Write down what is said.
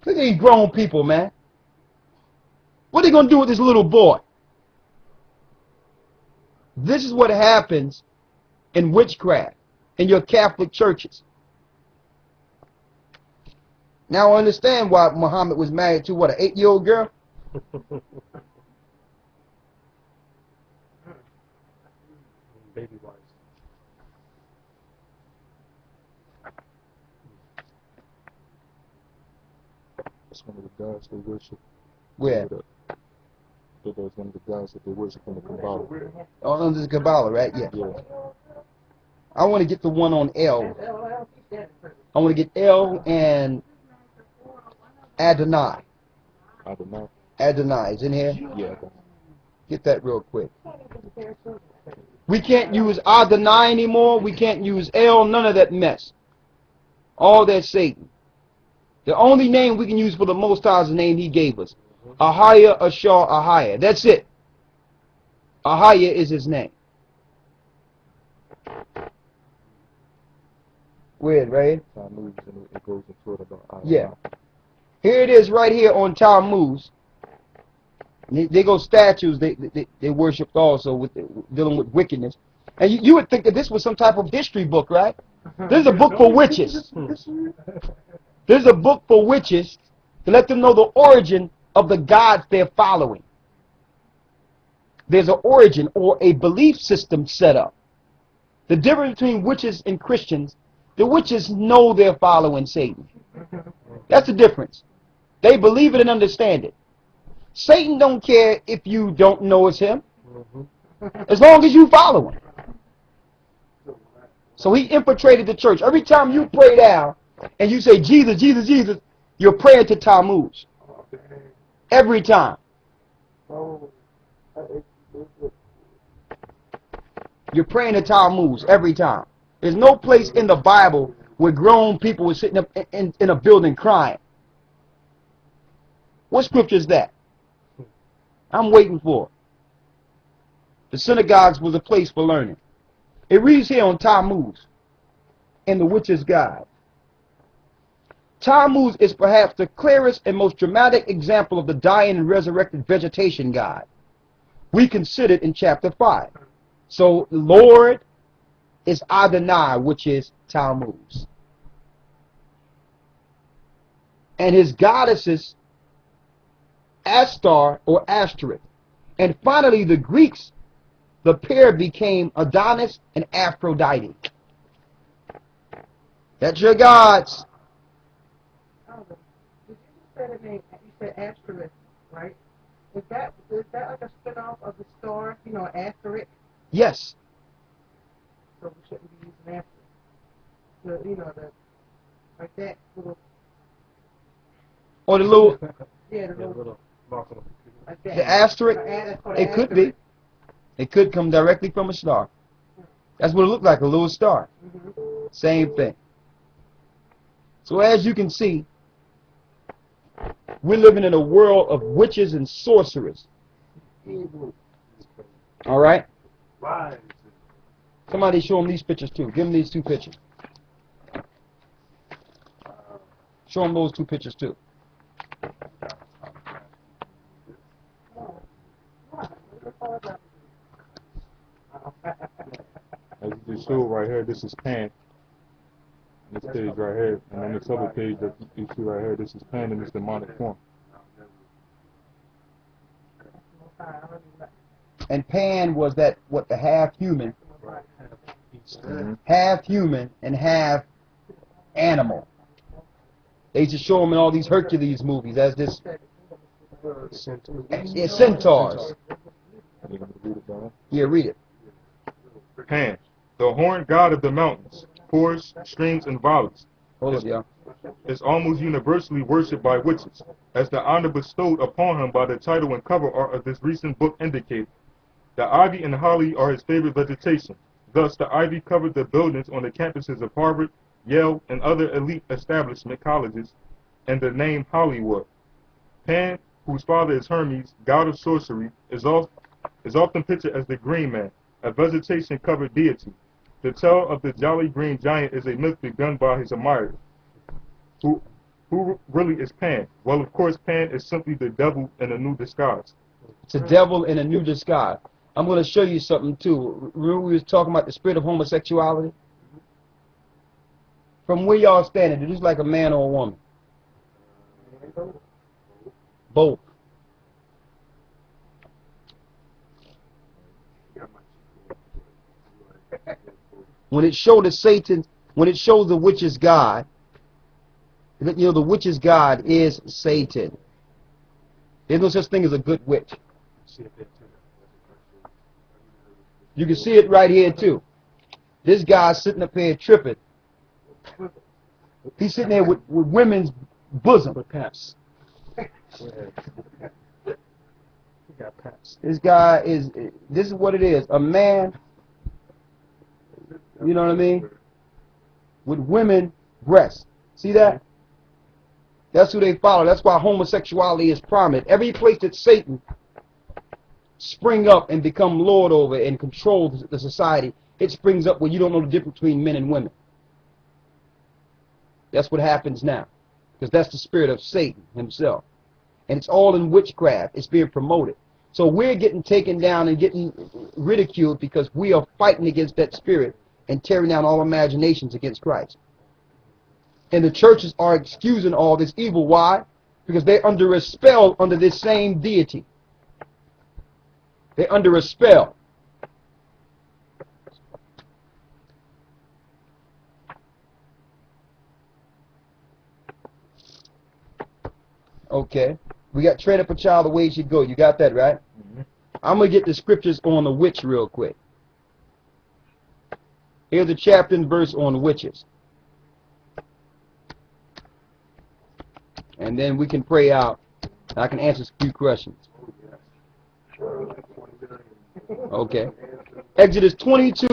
Look at these grown people, man. What are they going to do with this little boy? This is what happens in witchcraft in your Catholic churches. Now I understand why Muhammad was married to, what, an 8-year-old girl? Baby wise. That's one of the gods they worship. Where? That's one of the gods that they worship in the Kabbalah. Oh, under the Kabbalah, right? Yeah. I want to get the one on L. I want to get L and Adonai. Adonai. Adonai is in here? Yeah. Get that real quick. We can't use Adonai anymore. We can't use El, none of that mess. All that Satan. The only name we can use for the Most High is the name he gave us. Ahaya, Ashar, Ahaya. That's it. Ahaya is his name. Weird, right? It goes into it about yeah. Here it is right here on Tammuz. They go statues they worshipped also with dealing with wickedness. And you would think that this was some type of history book, right? This is a book for witches. This is a book for witches to let them know the origin of the gods they're following. There's an origin or a belief system set up. The difference between witches and Christians, the witches know they're following Satan. That's the difference. They believe it and understand it. Satan don't care if you don't know it's him, as long as you follow him. So he infiltrated the church. Every time you pray down and you say Jesus, Jesus, Jesus, you're praying to Tammuz. Every time. You're praying to Tammuz every time. There's no place in the Bible where grown people were sitting up in a building crying. What scripture is that? I'm waiting for it. The synagogues was a place for learning. It reads here on Tammuz in the Witch's Guide. Tammuz is perhaps the clearest and most dramatic example of the dying and resurrected vegetation god we considered in chapter 5. So the Lord is Adonai, which is Tammuz. And his goddesses Ashtar or Ashtoreth. And finally the Greeks, the pair became Adonis and Aphrodite. That's your gods. You said Ashtoreth, right? Is that like a spin-off of the star, Asterisk? Yes. So we shouldn't be using Asterisk. Like that little. Or the little. Yeah, the little. Like that. The asterisk. It could be. It could come directly from a star. That's what it looked like, a little star. Same thing. So as you can see, we're living in a world of witches and sorcerers. All right? Somebody show them these pictures too. Give them these two pictures. Show them those two pictures too. As you just showed right here, this is Pan. This page right here, and on this other page that you see right here, this is Pan in its demonic form. And Pan was that, what, the half human, half human and half animal. They used to show them in all these Hercules movies as this centaurs. Yeah, read it. Pan, the horned god of the mountains, forests, streams, and valleys, Hold up, y'all. is almost universally worshipped by witches, as the honor bestowed upon him by the title and cover art of this recent book indicated. The ivy and holly are his favorite vegetation. Thus, the ivy covered the buildings on the campuses of Harvard, Yale, and other elite establishment colleges, and the name Hollywood. Pan, whose father is Hermes, god of sorcery, is often pictured as the Green Man, a vegetation-covered deity. The tale of the Jolly Green Giant is a myth begun by his admirers, who Who really is Pan? Well, of course, Pan is simply the devil in a new disguise. It's a devil in a new disguise. I'm going to show you something too. Remember we was talking about the spirit of homosexuality? From where y'all standing, is this like a man or a woman? Both. When it showed the Satan, when it shows the witch's god, you know, the witch's god is Satan. There's no such thing as a good witch. You can see it right here too. This guy's sitting up here tripping. He's sitting there with women's bosom. This guy is, this is what it is. A man, you know what I mean, with women breasts. See that? That's who they follow. That's why homosexuality is prominent. Every place that Satan spring up and become lord over and control the society, it springs up where you don't know the difference between men and women. That's what happens now. Because that's the spirit of Satan himself. And it's all in witchcraft. It's being promoted. So we're getting taken down and getting ridiculed because we are fighting against that spirit and tearing down all imaginations against Christ. And the churches are excusing all this evil. Why? Because they're under a spell under this same deity. They're under a spell. Okay. We got train up a child the way he should go. You got that, right? Mm-hmm. I'm going to get the scriptures on the witch real quick. Here's the chapter and verse on witches. And then we can pray out. And I can answer a few questions. Okay. Exodus 22.